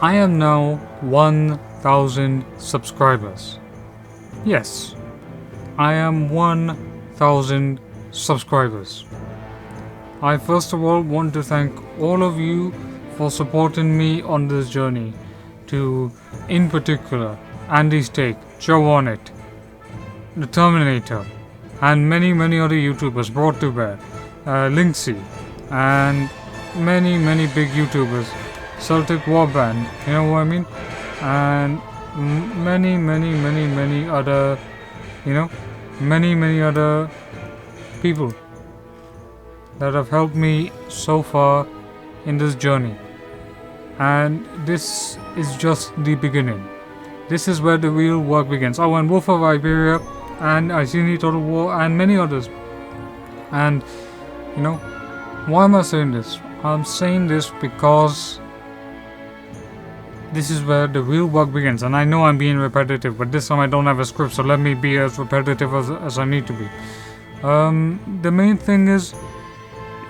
I am now 1,000 subscribers. Yes, I am 1,000 subscribers. I first of all want to thank all of you for supporting me on this journey. To, in particular, Andy's Take, Joe On It, The Terminator, and many other YouTubers brought to bear, Linksy, and many big YouTubers, Celtic Warband, you know what I mean, and many other, many other people that have helped me so far in this journey. And this is just the beginning. This is where the real work begins. Oh, and Wolf of Iberia, and I See Total War, and many others. And, why am I saying this? I'm saying this because this is where the real work begins. And I know I'm being repetitive, but this time I don't have a script, so let me be as repetitive as I need to be. The main thing is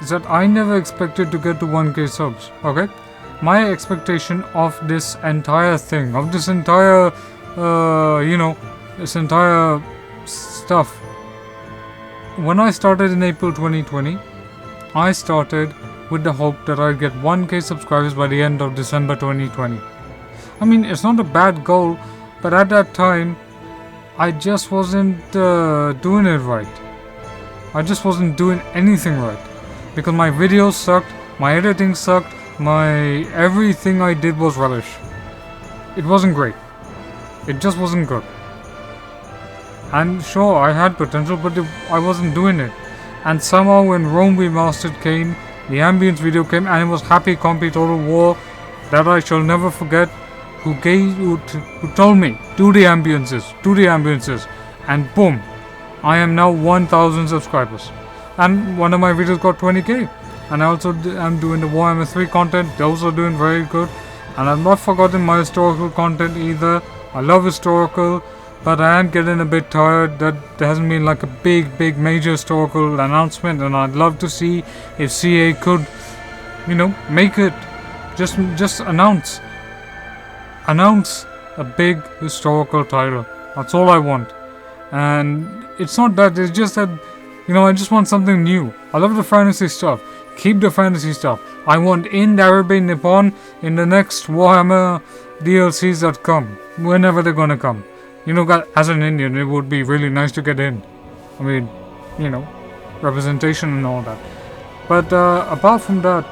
that I never expected to get to 1k subs, okay? My expectation of this entire thing, of this entire, this entire stuff. When I started in April 2020, I started with the hope that I'd get 1k subscribers by the end of December 2020. I mean, it's not a bad goal, but at that time, I just wasn't doing it right. I just wasn't doing anything right. Because my videos sucked, my editing sucked, my everything I did was rubbish. It wasn't great. It just wasn't good. And sure, I had potential, but I wasn't doing it. And somehow when Rome Remastered came, the Ambience video came, and it was Happy Compy Total War that I shall never forget, who told me, do the ambiences, and boom, I am now 1,000 subscribers. And one of my videos got 20k. And I also am doing the Warhammer 3 content. Those are doing very good. And I've not forgotten my historical content either. I love historical, but I am getting a bit tired that there hasn't been like a big major historical announcement. And I'd love to see if CA could, make it. Just announce a big historical title. That's all I want. And it's not that, it's just that, I just want something new. I love the fantasy stuff. Keep the fantasy stuff. I want in Arabian Nippon in the next Warhammer DLCs that come. Whenever they're gonna come. As an Indian, it would be really nice to get in. I mean, representation and all that. But apart from that,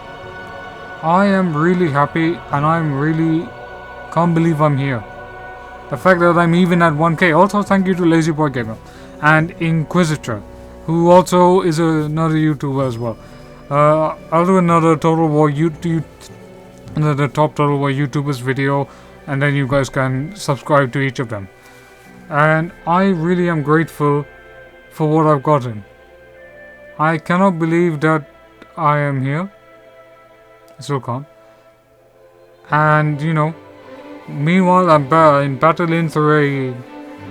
I am really happy and I'm really can't believe I'm here. The fact that I'm even at 1k. Also, thank you to Lazy Boy Gamer and Inquisitor, who also is another YouTuber as well. I'll do another Total War the top Total War YouTubers video, and then you guys can subscribe to each of them. And I really am grateful for what I've gotten. I cannot believe that I am here. I still can't. And meanwhile I'm battling through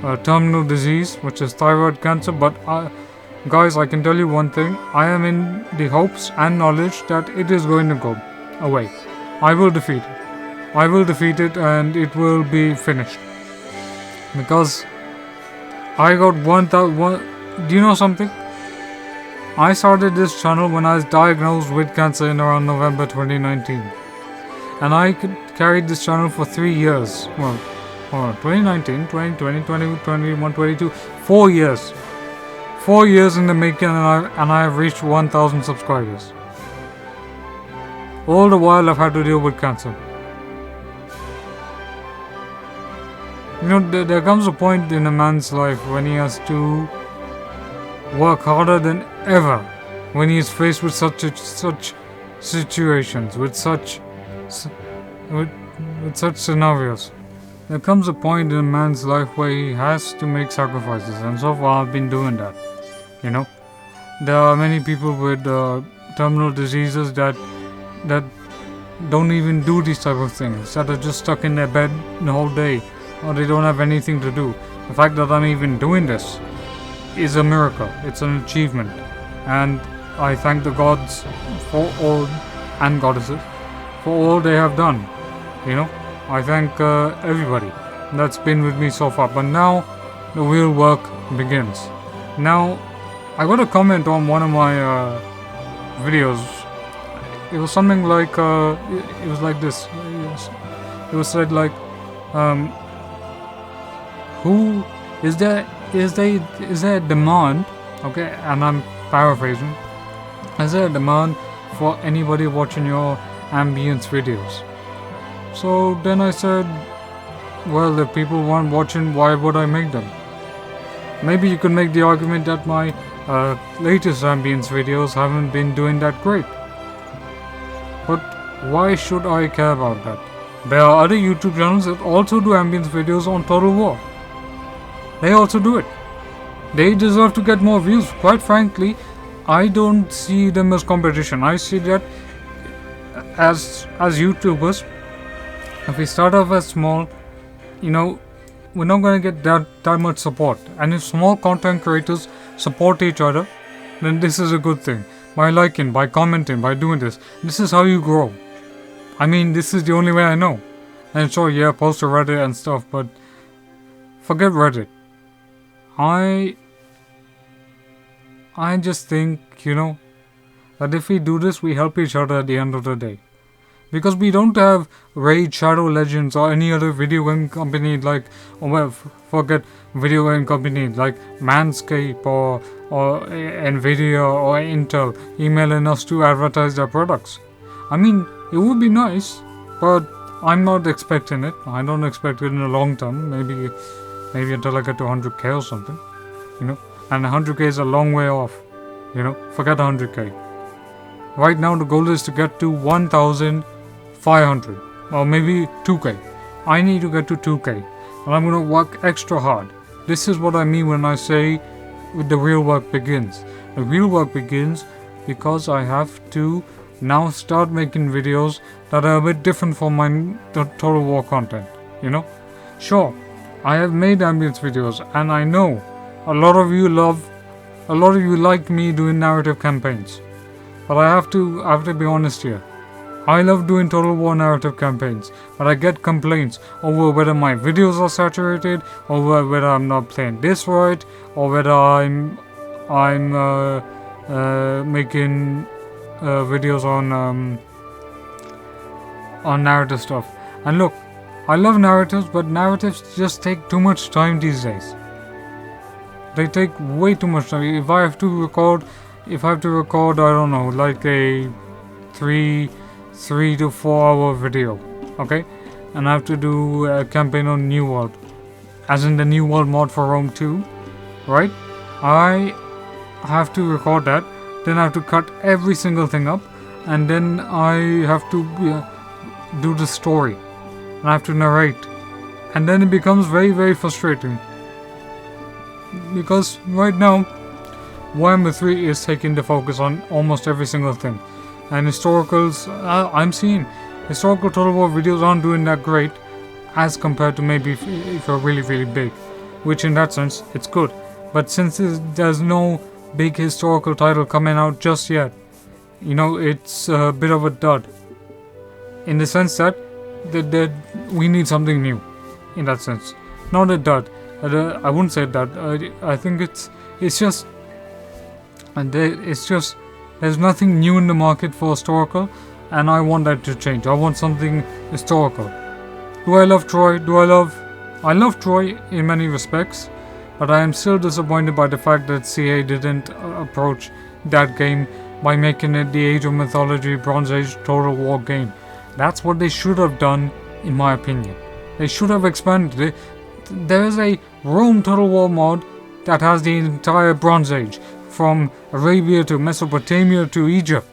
a terminal disease, which is thyroid cancer, but guys, I can tell you one thing. I am in the hopes and knowledge that it is going to go away. I will defeat it. And it will be finished. Because I got 1,000... Do you know something? I started this channel when I was diagnosed with cancer in around November 2019. And I carried this channel for 3 years. Well, 2019, 2020, 2021, 22. 4 years. 4 years in the making, and I have reached 1,000 subscribers. All the while I've had to deal with cancer. There comes a point in a man's life when he has to work harder than ever. When he is faced with such situations, with such scenarios. There comes a point in a man's life where he has to make sacrifices, and so far I've been doing that. There are many people with terminal diseases that don't even do these type of things, that are just stuck in their bed the whole day, or they don't have anything to do. The fact that I'm even doing this is a miracle. It's an achievement, and I thank the gods for all, and goddesses, for all they have done. I thank everybody that's been with me so far. But now the real work begins. Now, I got a comment on one of my videos. It was something like it was like this. It was said like, who is there? Is there a demand? Okay, and I'm paraphrasing. Is there a demand for anybody watching your ambience videos? So then I said, well, if people weren't watching, why would I make them? Maybe you could make the argument that my latest ambience videos haven't been doing that great. But why should I care about that? There are other YouTube channels that also do ambience videos on Total War. They also do it. They deserve to get more views. Quite frankly, I don't see them as competition. I see that as YouTubers, if we start off as small, we're not going to get that much support. And if small content creators support each other, then this is a good thing. By liking, by commenting, by doing this is how you grow. I mean, this is the only way I know. And sure, yeah, post to Reddit and stuff, but forget Reddit. I just think, that if we do this, we help each other at the end of the day. Because we don't have Raid, Shadow Legends, or any other video game company forget video game company like Manscaped or Nvidia or Intel emailing us to advertise their products. I mean, it would be nice, but I'm not expecting it. I don't expect it in the long term. Maybe until I get to 100k or something, And 100k is a long way off, Forget 100k. Right now, the goal is to get to 1,500 or maybe 2k. I need to get to 2k, and I'm going to work extra hard. This is what I mean when I say the real work begins. The real work begins because I have to now start making videos that are a bit different from my Total War content, Sure, I have made ambience videos, and I know a lot of you like me doing narrative campaigns. But I have to be honest here. I love doing Total War narrative campaigns, but I get complaints over whether my videos are saturated, over whether I'm not playing this right, or whether I'm making videos on narrative stuff. And look, I love narratives, but narratives just take too much time these days. They take way too much time. If I have to record, I don't know, like a 3 to 4 hour video, okay? And I have to do a campaign on New World, as in the New World mod for Rome 2, right? I have to record that, then I have to cut every single thing up, and then I have to do the story, and I have to narrate, and then it becomes very, very frustrating. Because right now, Warhammer 3 is taking the focus on almost every single thing. And historicals, I'm seeing historical Total War videos aren't doing that great as compared to maybe if you're really, really big. Which in that sense, it's good. But since there's no big historical title coming out just yet, it's a bit of a dud. In the sense that we need something new. In that sense. Not a dud. I wouldn't say that. I think it's just... there's nothing new in the market for historical, and I want that to change. I want something historical. Do I love Troy? I love Troy in many respects, but I am still disappointed by the fact that CA didn't approach that game by making it the Age of Mythology Bronze Age Total War game. That's what they should have done, in my opinion. They should have expanded. There is a Rome Total War mod that has the entire Bronze Age, from Arabia to Mesopotamia to Egypt.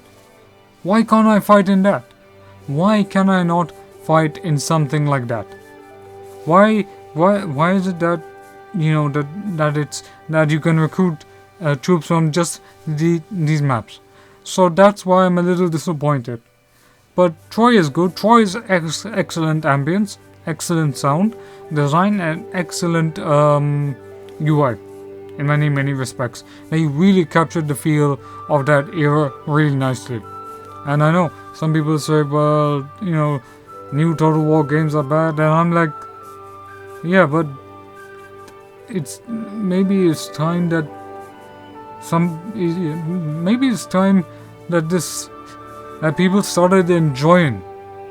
Why can't I fight in that? Why can I not fight in something like that? Why is it that that you can recruit troops from just these maps? So that's why I'm a little disappointed. But Troy is good. Troy is excellent ambience, excellent sound design, and excellent UI. In many respects. They really captured the feel of that era really nicely. And I know some people say, well, new Total War games are bad, and I'm like, yeah, but maybe it's time that that people started enjoying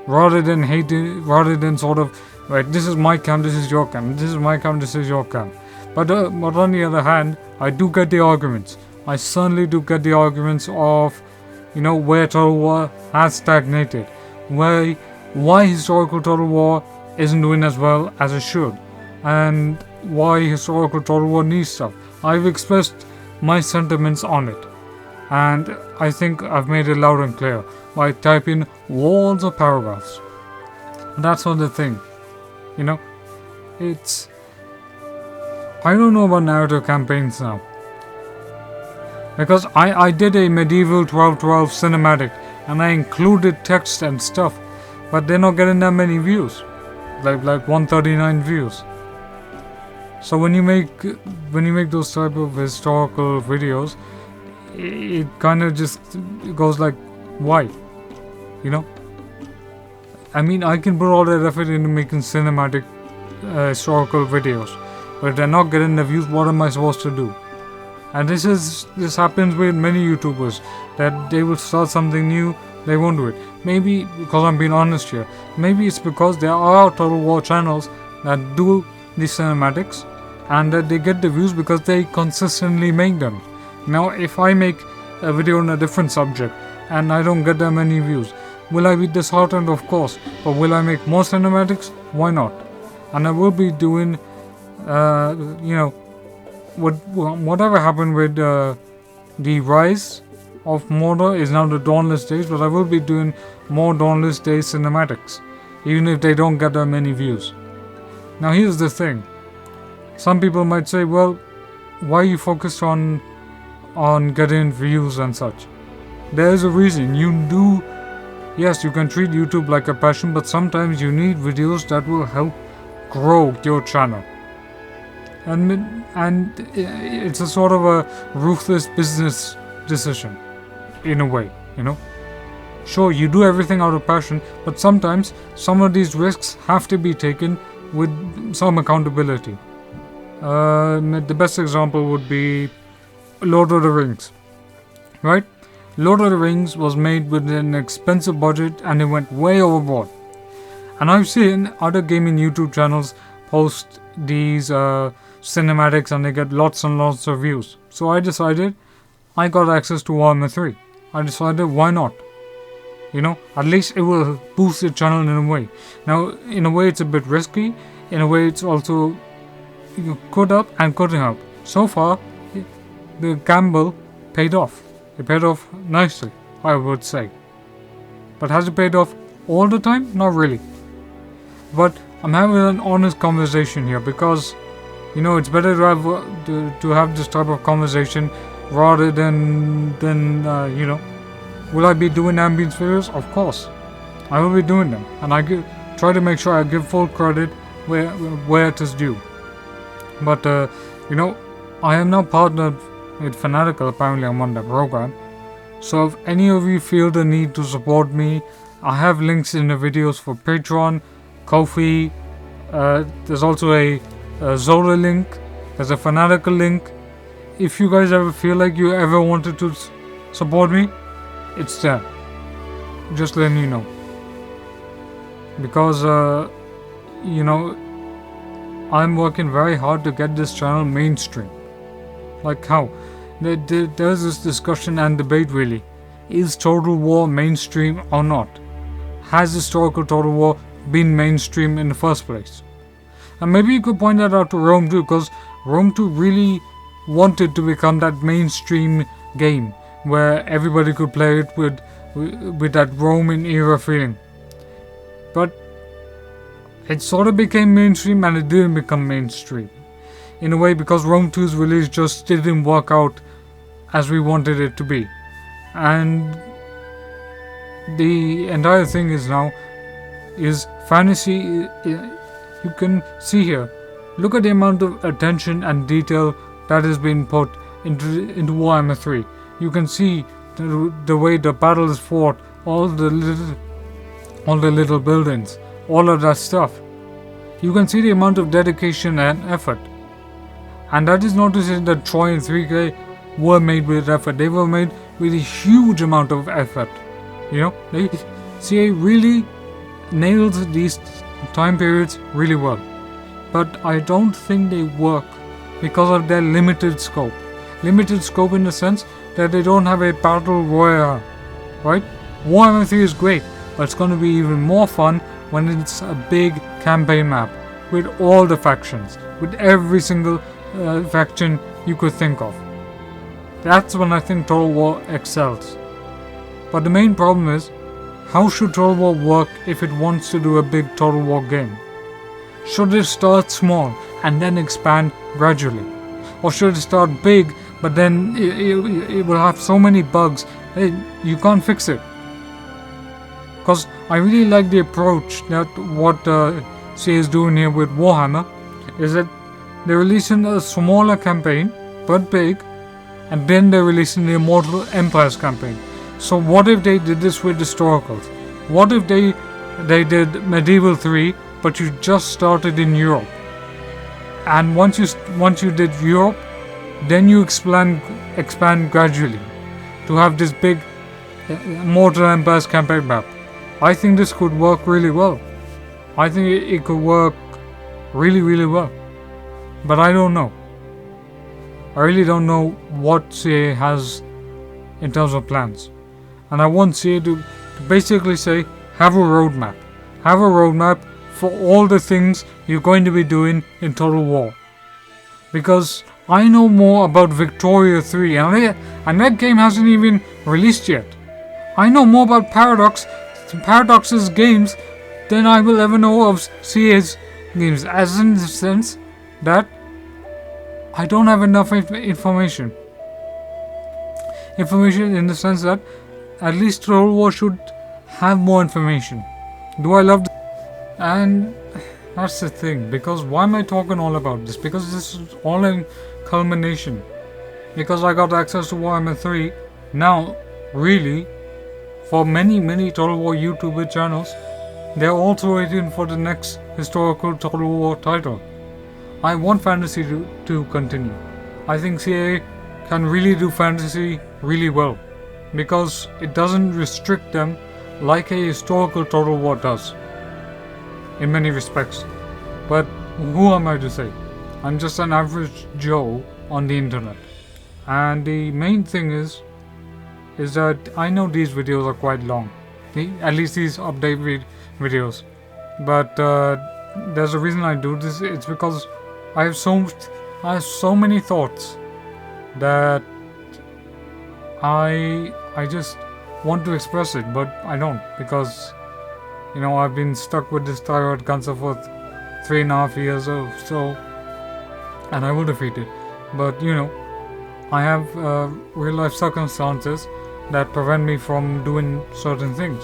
rather than hating, rather than sort of, right, this is my camp, this is your camp, this is my camp, this is your camp. But on the other hand, I do get the arguments. I certainly do get the arguments of, where Total War has stagnated, why historical Total War isn't doing as well as it should, and why historical Total War needs stuff. I've expressed my sentiments on it, and I think I've made it loud and clear by typing walls of paragraphs. And that's not the thing, I don't know about narrative campaigns now, because I did a medieval 1212 cinematic and I included text and stuff, but they're not getting that many views, like 139 views. So when you make those type of historical videos, it kind of just goes like, why? I mean, I can put all that effort into making cinematic historical videos, but if they're not getting the views, what am I supposed to do? And this happens with many YouTubers, that they will start something new, they won't do it. Maybe because I'm being honest here, maybe it's because there are Total War channels that do these cinematics and that they get the views because they consistently make them. Now, if I make a video on a different subject and I don't get that many views, will I be disheartened? Of course. But will I make more cinematics? Why not? And I will be doing, whatever happened with the rise of Mordor is now the Dawnless Days, but I will be doing more Dawnless Days cinematics, even if they don't get that many views. Now here's the thing. Some people might say, well, why are you focused on getting views and such? There's a reason. Yes, you can treat YouTube like a passion, but sometimes you need videos that will help grow your channel. And it's a sort of a ruthless business decision, in a way, Sure, you do everything out of passion, but sometimes some of these risks have to be taken with some accountability. The best example would be Lord of the Rings, right? Lord of the Rings was made with an expensive budget and it went way overboard. And I've seen other gaming YouTube channels post these cinematics and they get lots and lots of views. So I decided, I got access to Warhammer 3. I decided, why not? At least it will boost the channel in a way. Now, in a way it's a bit risky, in a way it's also could help and couldn't help. So far, the gamble paid off. It paid off nicely, I would say. But has it paid off all the time? Not really. But I'm having an honest conversation here because, it's better to have this type of conversation rather than will I be doing ambience videos? Of course, I will be doing them, and I try to make sure I give full credit where it is due. But I am now partnered with Fanatical. Apparently, I'm on the program. So if any of you feel the need to support me, I have links in the videos for Patreon, Ko-fi. There's also a Zola link. There's a Fanatical link. If you guys ever feel like you ever wanted to support me, it's there. Just letting you know. Because, I'm working very hard to get this channel mainstream. Like how? There's this discussion and debate really. Is Total War mainstream or not? Has historical Total War been mainstream in the first place? And maybe you could point that out to Rome 2, because Rome 2 really wanted to become that mainstream game where everybody could play it with that Roman era feeling. But it sort of became mainstream and it didn't become mainstream. In a way, because Rome 2's release just didn't work out as we wanted it to be. And the entire thing is fantasy. You can see here, look at the amount of attention and detail that has been put into Warhammer 3. You can see the way the battle is fought, all the little buildings, all of that stuff. You can see the amount of dedication and effort. And that is not to say that Troy and 3K were made with effort. They were made with a huge amount of effort. CA really nails these time periods really well. But I don't think they work because of their limited scope. Limited scope in the sense that they don't have a battle royale, right? Warhammer 3 is great, but it's going to be even more fun when it's a big campaign map with all the factions, with every single faction you could think of. That's when I think Total War excels. But the main problem is, how should Total War work if it wants to do a big Total War game? Should it start small and then expand gradually? Or should it start big but then it will have so many bugs you can't fix it? Because I really like the approach that what CA is doing here with Warhammer, is that they're releasing a smaller campaign but big, and then they're releasing the Immortal Empires campaign. So what if they did this with historicals? What if they did Medieval 3 but you just started in Europe? And once you did Europe, then you expand gradually to have this big Immortal Empires campaign map. I think this could work really well. I think it could work really, really well. But I don't know. I really don't know what CA has in terms of plans. And I want CA to basically say, have a roadmap. Have a roadmap for all the things you're going to be doing in Total War. Because I know more about Victoria 3 and that game hasn't even released yet. I know more about Paradox's games than I will ever know of CA's games, as in the sense that I don't have enough information. Information in the sense that at least Total War should have more information. Do I love this? And that's the thing, because why am I talking all about this? Because this is all in culmination. Because I got access to Warhammer 3. Now, really, for many Total War YouTuber channels, they're also waiting for the next historical Total War title. I want fantasy to continue. I think CA can really do fantasy really well, because it doesn't restrict them like a historical Total War does, in many respects. But who am I to say? I'm just an average Joe on the internet. And the main thing is that I know these videos are quite long, at least these update videos. But there's a reason I do this. It's because I have so many thoughts that I just want to express it, but I don't, because I've been stuck with this thyroid cancer for 3.5 years or so, and I will defeat it. But I have real life circumstances that prevent me from doing certain things.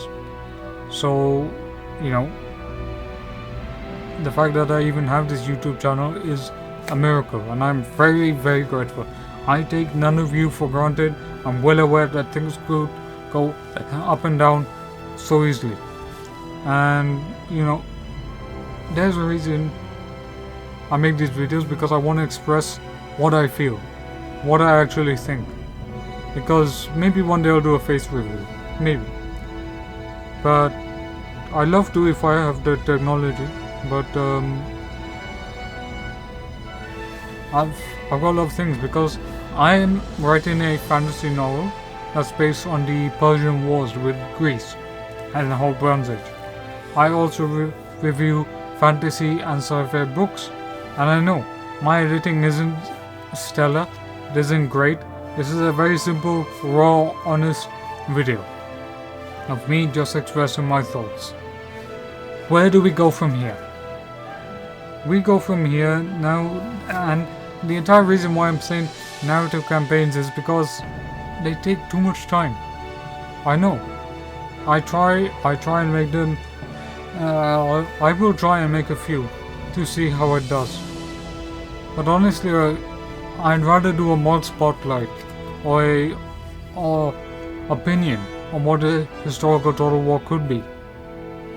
So the fact that I even have this YouTube channel is a miracle, and I'm very, very grateful. I take none of you for granted. I'm well aware that things could go up and down so easily. And there's a reason I make these videos, because I want to express what I feel, what I actually think. Because maybe one day I'll do a face review, maybe. But I love to if I have the technology. But I've got a lot of things, because I am writing a fantasy novel that's based on the Persian Wars with Greece and the whole Bronze Age. I also review fantasy and sci-fi books, and I know my editing isn't stellar, it isn't great. This is a very simple, raw, honest video of me just expressing my thoughts. Where do we go from here? We go from here now, and the entire reason why I'm saying narrative campaigns is because they take too much time. I know. I try and make them. I will try and make a few to see how it does. But honestly, I'd rather do a mod spotlight or opinion on what a historical Total War could be,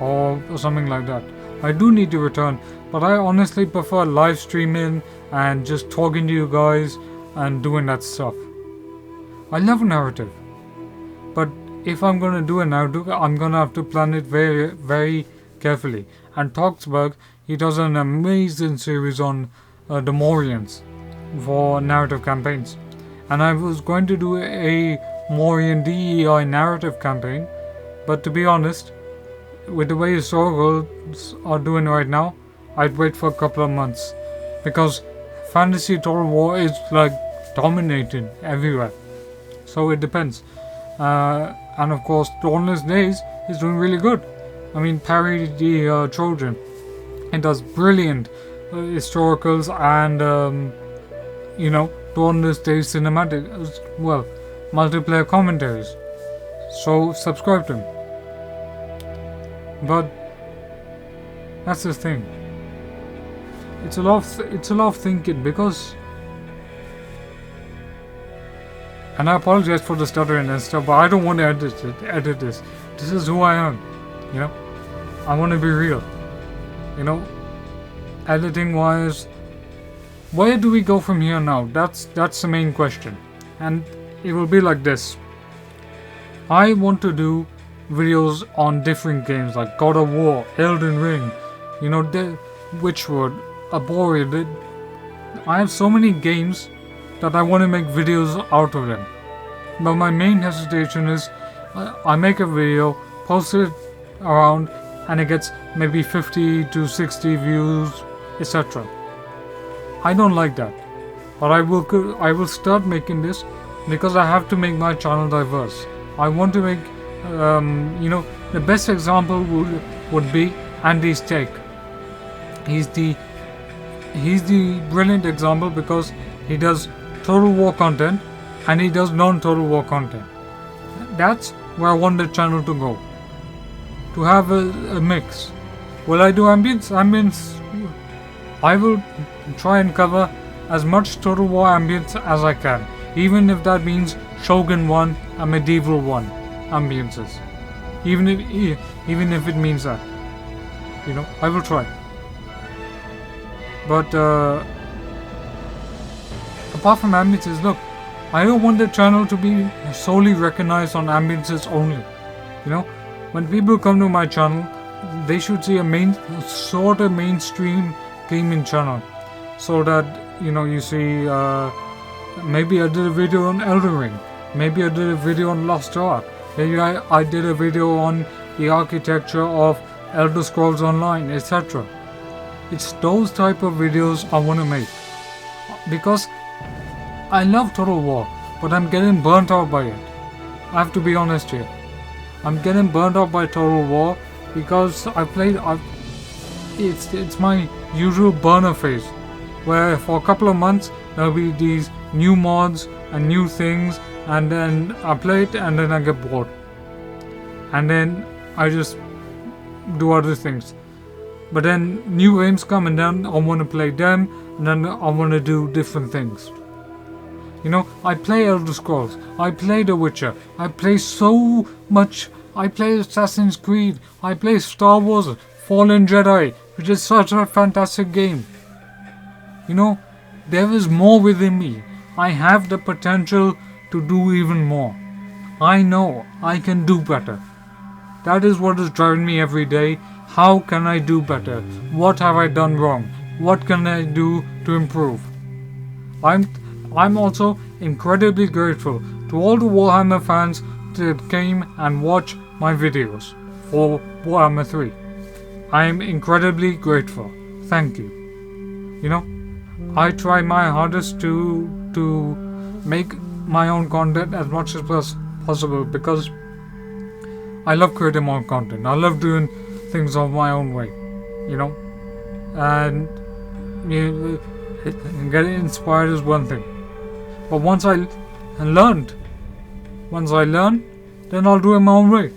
or something like that. I do need to return, but I honestly prefer live streaming and just talking to you guys and doing that stuff. I love narrative, but if I'm gonna do a narrative, I'm gonna have to plan it very, very carefully. And Toxberg, he does an amazing series on the Morians for narrative campaigns. And I was going to do a Morian DEI narrative campaign, but to be honest, with the way historicals are doing right now, I'd wait for a couple of months, because fantasy Total War is like dominated everywhere. So it depends. And of course, Dawnless Days is doing really good. I mean, Parry the Trojan, it does brilliant historicals and Dawnless Days cinematic, well, multiplayer commentaries. So subscribe to him. But that's the thing. It's a lot of thinking, because, and I apologize for the stuttering and stuff, but I don't want to edit this. This is who I am. I want to be real. Editing wise, where do we go from here now? That's the main question. And it will be like this. I want to do videos on different games like God of War, Elden Ring, Witchwood, Arboreal. I have so many games that I want to make videos out of them. But my main hesitation is I make a video, post it around, and it gets maybe 50 to 60 views, etc. I don't like that. But I will start making this because I have to make my channel diverse. I want to make, the best example would be Andy's Take. He's the brilliant example because he does Total War content and he does non-Total War content. That's where I want the channel to go. To have a mix. Will I do ambience? I will try and cover as much Total War ambience as I can, even if that means Shogun 1 and Medieval 1 ambiences. Even if it means that. I will try. But apart from ambiences, look, I don't want the channel to be solely recognized on ambiences only. When people come to my channel, they should see a mainstream gaming channel, so that you see. Maybe I did a video on Elden Ring. Maybe I did a video on Lost Ark. Maybe I did a video on the architecture of Elder Scrolls Online, etc. It's those type of videos I want to make, because I love Total War, but I'm getting burnt out by it. I have to be honest here. I'm getting burnt out by Total War because it's my usual burner phase, where for a couple of months there'll be these new mods and new things, and then I play it and then I get bored. And then I just do other things. But then new games come and then I want to play them, and then I want to do different things. I play Elder Scrolls, I play The Witcher, I play so much, I play Assassin's Creed, I play Star Wars, Fallen Jedi, which is such a fantastic game. There is more within me. I have the potential to do even more. I know I can do better. That is what is driving me every day. How can I do better? What have I done wrong? What can I do to improve? I'm also incredibly grateful to all the Warhammer fans that came and watched my videos for Warhammer 3. I am incredibly grateful. Thank you. I try my hardest to make my own content as much as possible, because I love creating my own content. I love doing things of my own way, and getting inspired is one thing, but once I learn, then I'll do it my own way,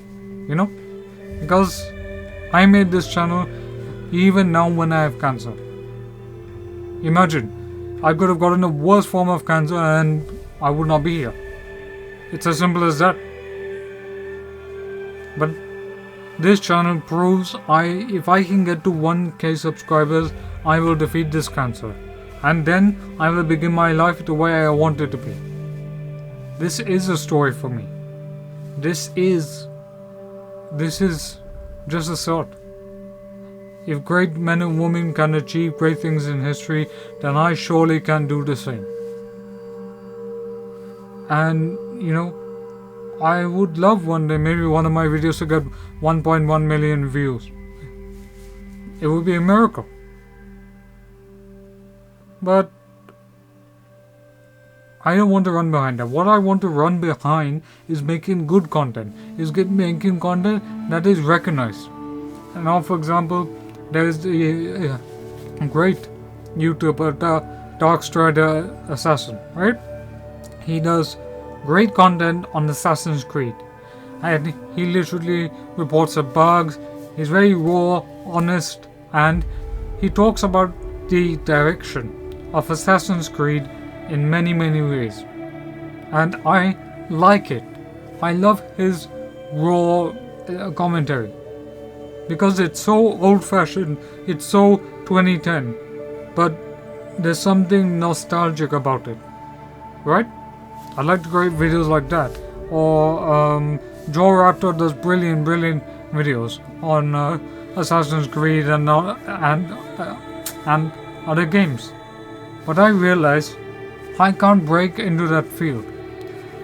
because I made this channel even now when I have cancer. Imagine, I could have gotten the worst form of cancer and I would not be here. It's as simple as that. But This channel proves if I can get to 1k subscribers, I will defeat this cancer. And then I will begin my life the way I want it to be. This is a story for me. This is just a start. If great men and women can achieve great things in history, then I surely can do the same. And, I would love one day maybe one of my videos to get 1.1 million views. It would be a miracle. But I don't want to run behind that. What I want to run behind is making good content. Making content that is recognized. And now, for example, there is the great YouTuber, Darkstrider Assassin, right? He does great content on Assassin's Creed. And he literally reports the bugs. He's very raw, honest, and he talks about the direction of Assassin's Creed in many, many ways. And I like it. I love his raw commentary. Because it's so old-fashioned, it's so 2010. But there's something nostalgic about it. Right? I like to create videos like that. Or Joe Raptor does brilliant videos on Assassin's Creed and other games. But I realize I can't break into that field.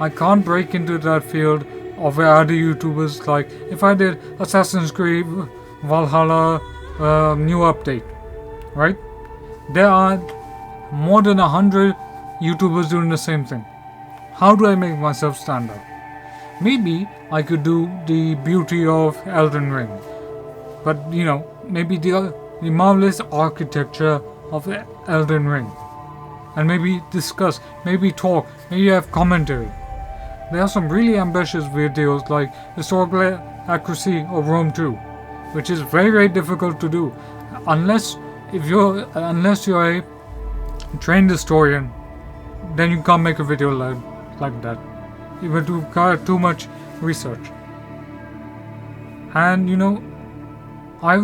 I can't break into that field of where other YouTubers, like if I did Assassin's Creed Valhalla new update, right? There are more than 100 YouTubers doing the same thing. How do I make myself stand out? Maybe I could do the beauty of Elden Ring, but maybe the marvelous architecture of Elden Ring, and maybe discuss, maybe talk, maybe have commentary. There are some really ambitious videos like historical accuracy of Rome 2, which is very, very difficult to do unless you're a trained historian. Then you can't make a video like that. You will do too much research. And I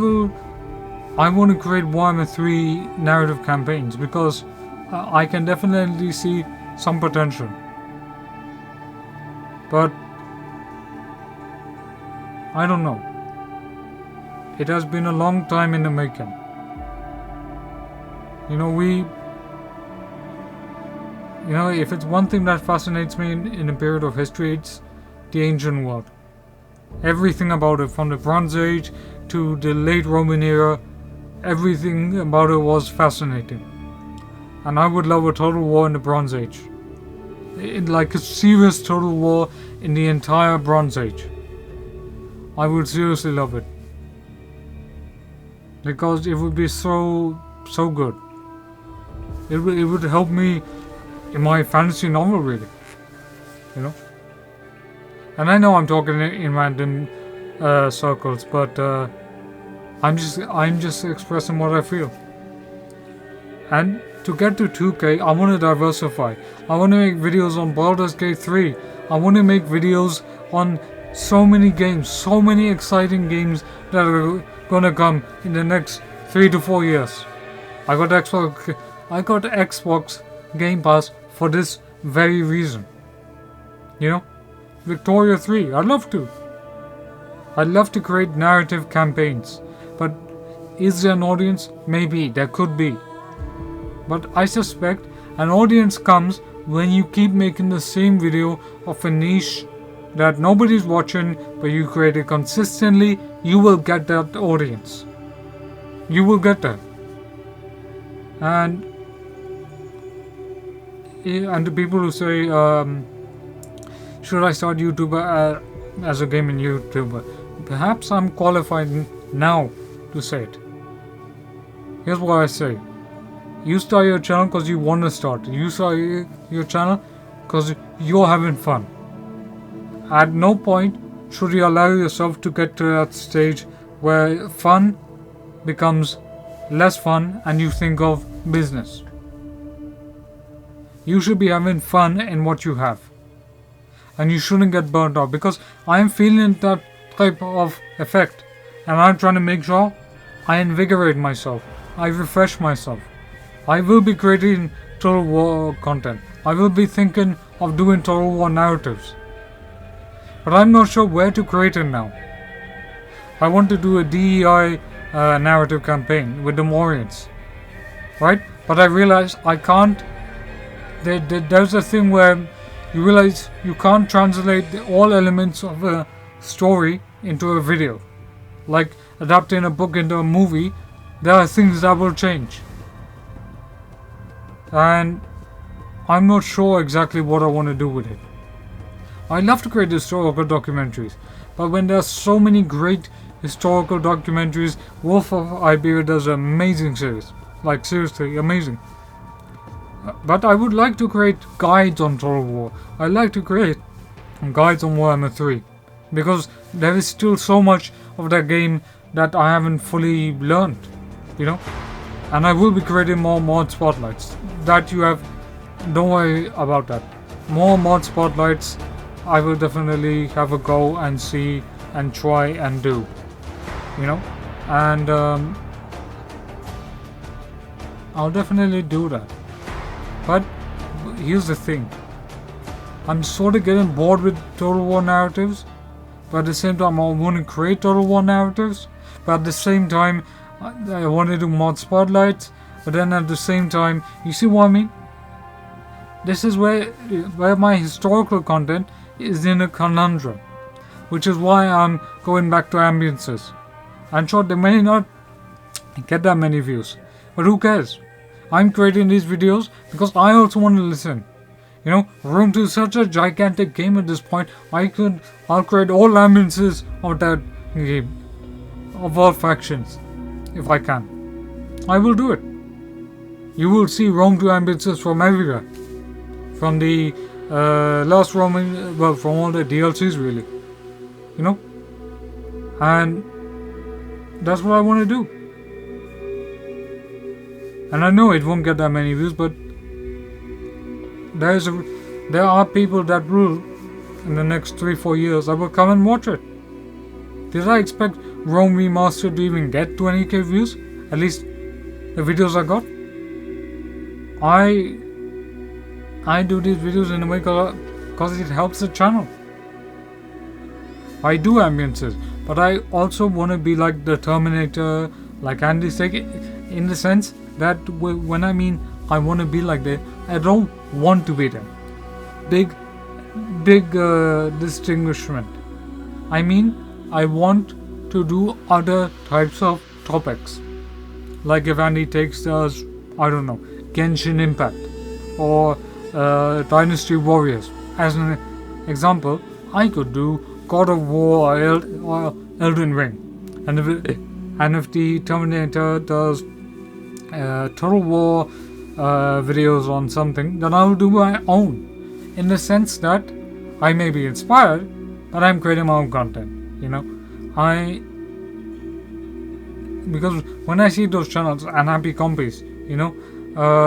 want to create Warhammer 3 narrative campaigns because I can definitely see some potential. But I don't know. It has been a long time in the making. If it's one thing that fascinates me in a period of history, it's the ancient world. Everything about it, from the Bronze Age to the late Roman era, everything about it was fascinating. And I would love a total war in the Bronze Age. Like a serious total war in the entire Bronze Age. I would seriously love it. Because it would be so good. It would help me in my fantasy novel, really. And I know I'm talking in random circles, but I'm just expressing what I feel. And to get to 2K, I want to diversify. I want to make videos on Baldur's Gate 3. I want to make videos on so many games, so many exciting games that are gonna come in the next 3 to 4 years. I got Xbox Game Pass for this very reason. Victoria 3, I'd love to create narrative campaigns. But is there an audience? Maybe, there could be. But I suspect an audience comes when you keep making the same video of a niche that nobody's watching, but you create it consistently. You will get that audience. You will get that. And the people who say, should I start YouTube as a gaming YouTuber? Perhaps I'm qualified now to say it. Here's what I say. You start your channel because you want to start. You start your channel because you're having fun. At no point should you allow yourself to get to that stage where fun becomes less fun and you think of business. You should be having fun in what you have. And you shouldn't get burnt out, because I'm feeling that type of effect, and I'm trying to make sure I invigorate myself, I refresh myself. I will be creating Total War content. I will be thinking of doing Total War narratives. But I'm not sure where to create it now. I want to do a DEI narrative campaign with the Morians, right? But I realize I can't. There's a thing where you realize you can't translate all elements of a story into a video. Like adapting a book into a movie, there are things that will change. And I'm not sure exactly what I want to do with it. I love to create historical documentaries, but when there are so many great historical documentaries, Wolf of Iberia does an amazing series. Like seriously, amazing. But I would like to create guides on Total War. I like to create guides on Warhammer 3. Because there is still so much of that game that I haven't fully learned. You know? And I will be creating more mod spotlights. That you have... Don't worry about that. More mod spotlights, I will definitely have a go and see and try and do. You know? And I'll definitely do that. But here's the thing. I'm sort of getting bored with Total War narratives. But at the same time, I want to create Total War narratives. But at the same time, I want to do mod spotlights. But then at the same time, you see what I mean? This is where my historical content is in a conundrum. Which is why I'm going back to ambiences. I'm sure they may not get that many views. But who cares? I'm creating these videos because I also want to listen. You know, Rome 2 is such a gigantic game at this point. I'll create all ambiences of that game. Of all factions. If I can. I will do it. You will see Rome 2 ambiences from everywhere. From the last Roman, well, from all the DLCs really. You know? And that's what I want to do. And I know it won't get that many views, but there are people that will, in the next 3-4 years, that will come and watch it. Did I expect Rome Remastered to even get 20k views? At least the videos I got. I do these videos in a way because it helps the channel. I do ambiences, but I also want to be like the Terminator, like Andy Stick, in the sense that when I mean I want to be like that, I don't want to be them. Big distinguishment. I mean, I want to do other types of topics. Like if Andy takes us, I don't know, Genshin Impact or Dynasty Warriors. As an example, I could do God of War or Elden Ring. And if the Terminator does Total War videos on something, then I will do my own. In the sense that I may be inspired, but I'm creating my own content. You know, because when I see those channels and happy compies, you know,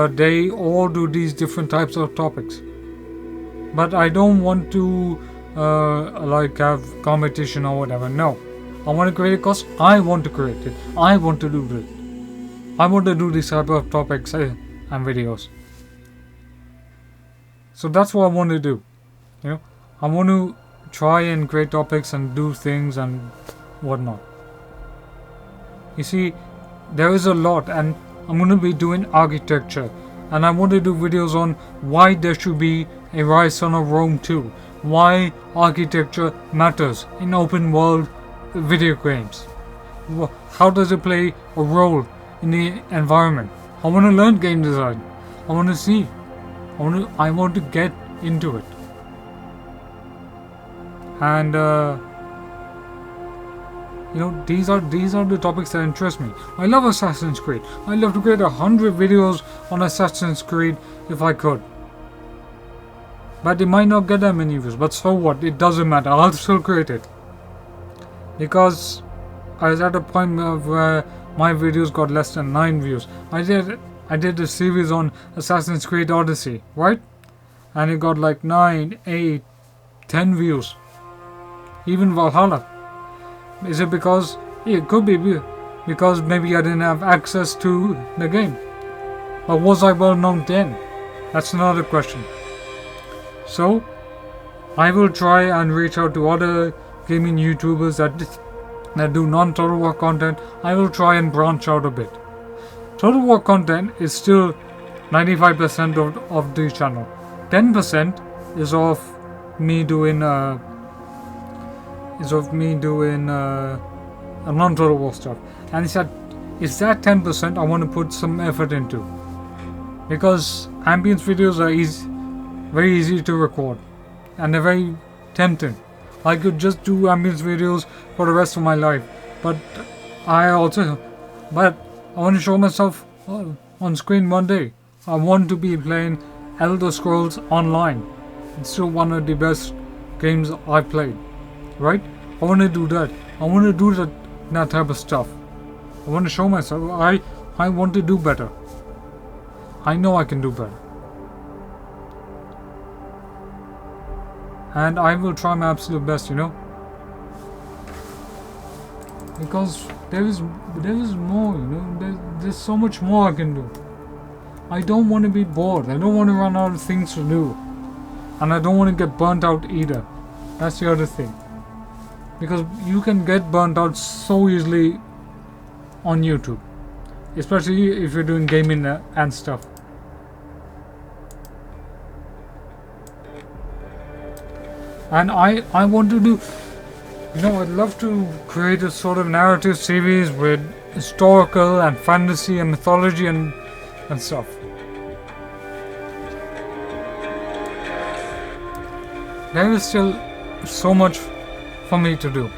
they all do these different types of topics. But I don't want to like have competition or whatever. No, I want to create it because I want to create it. I want to do it. I want to do this type of topics and videos. So that's what I want to do. You know, I want to try and create topics and do things and whatnot. You see, there is a lot, and I'm going to be doing architecture, and I want to do videos on why there should be a Rise Son of Rome 2, why architecture matters in open world video games. How does it play a role in the environment? I want to learn game design. I want to see. I want to get into it. And you know, these are the topics that interest me. I love Assassin's Creed. I love to create 100 videos on Assassin's Creed if I could. But it might not get that many views. But so what? It doesn't matter. I'll still create it. Because I was at a point where my videos got less than 9 views. I did a series on Assassin's Creed Odyssey, right? And it got like 9, 8, 10 views. Even Valhalla. Is it because it could be because maybe I didn't have access to the game? Or was I well known then? That's another question. So I will try and reach out to other gaming YouTubers that do non-Total War content. I will try and branch out a bit. Total War content is still 95% of the channel. 10% is of me doing a non-Total War stuff, and it's that 10% I want to put some effort into, because ambience videos are very easy to record, and they're very tempting. I could just do ambience videos for the rest of my life, but I want to show myself on screen one day. I want to be playing Elder Scrolls Online. It's still one of the best games I've played, right? I want to do that. I want to do that type of stuff. I want to show myself. I want to do better. I know I can do better. And I will try my absolute best, because there is more, there's so much more I can do. I don't want to be bored. I don't want to run out of things to do. And I don't want to get burnt out either. That's the other thing. Because you can get burnt out so easily on YouTube. Especially if you're doing gaming and stuff. And I want to do, I'd love to create a sort of narrative series with historical and fantasy and mythology and stuff. There is still so much for me to do.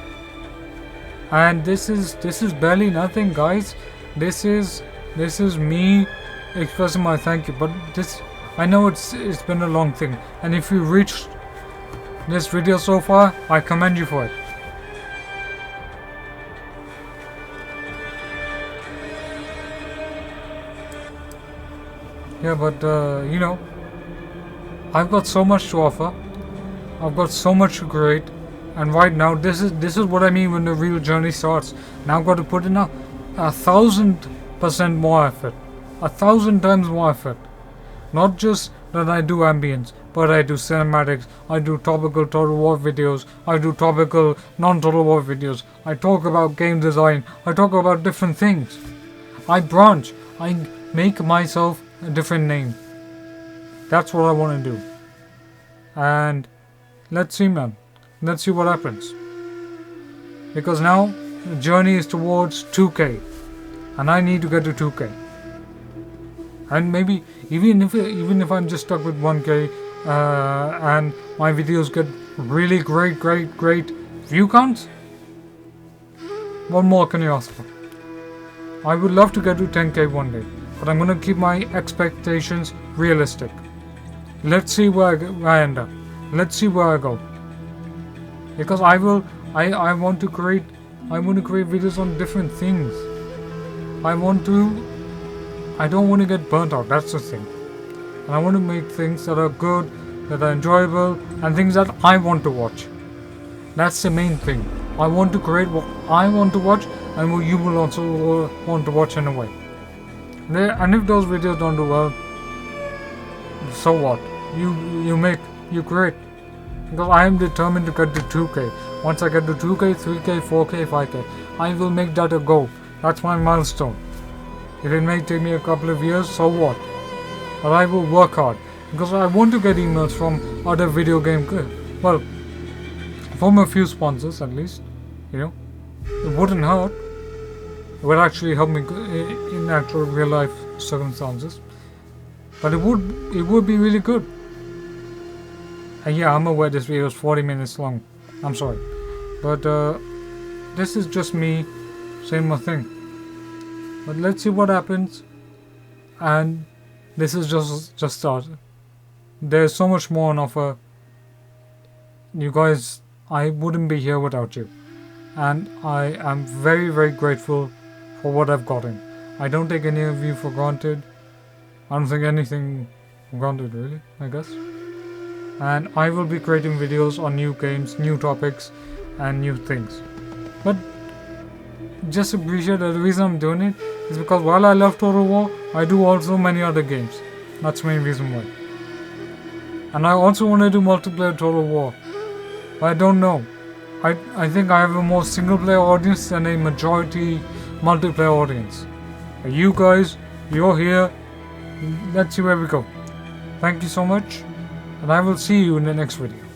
And this is barely nothing, guys. This is me expressing my thank you. But I know it's been a long thing. And if you reached this video so far, I commend you for it. Yeah, but I've got so much to offer. I've got so much to create, and right now this is what I mean when the real journey starts. Now I've got to put in 1,000% more effort, 1,000 times more effort. Not just that I do ambience, but I do cinematics, I do topical Total War videos, I do topical non-Total War videos, I talk about game design, I talk about different things. I branch, I make myself a different name. That's what I want to do. And let's see, man. Let's see what happens. Because now the journey is towards 2K, and I need to get to 2K. And maybe even if I'm just stuck with 1K and my videos get really great view counts, what more can you ask for? I would love to get to 10K one day, but I'm gonna keep my expectations realistic. Let's see where I end up. Let's see where I go. Because I want to create videos on different things. I don't want to get burnt out, that's the thing. And I want to make things that are good, that are enjoyable, and things that I want to watch. That's the main thing. I want to create what I want to watch, and what you will also want to watch in a way. And if those videos don't do well, so what? You create. Because I am determined to get to 2K. Once I get to 2K, 3K, 4K, 5K, I will make that a goal. That's my milestone. If it may take me a couple of years, so what? But I will work hard. Because I want to get emails from other video game, from a few sponsors at least. It wouldn't hurt. It would actually help me in actual real life circumstances. But it would be really good. And yeah, I'm aware this video is 40 minutes long. I'm sorry. But this is just me saying my thing. But let's see what happens. And this is just started. There's so much more on offer. You guys, I wouldn't be here without you. And I am very grateful for what I've gotten. I don't take any of you for granted. I don't think anything for granted, really, I guess. And I will be creating videos on new games, new topics, and new things. But just appreciate that the reason I'm doing it is because while I love Total War, I do also many other games. That's the main reason why. And I also want to do multiplayer Total War. But I don't know. I think I have a more single player audience than a majority multiplayer audience. You guys, you're here. Let's see where we go. Thank you so much. And I will see you in the next video.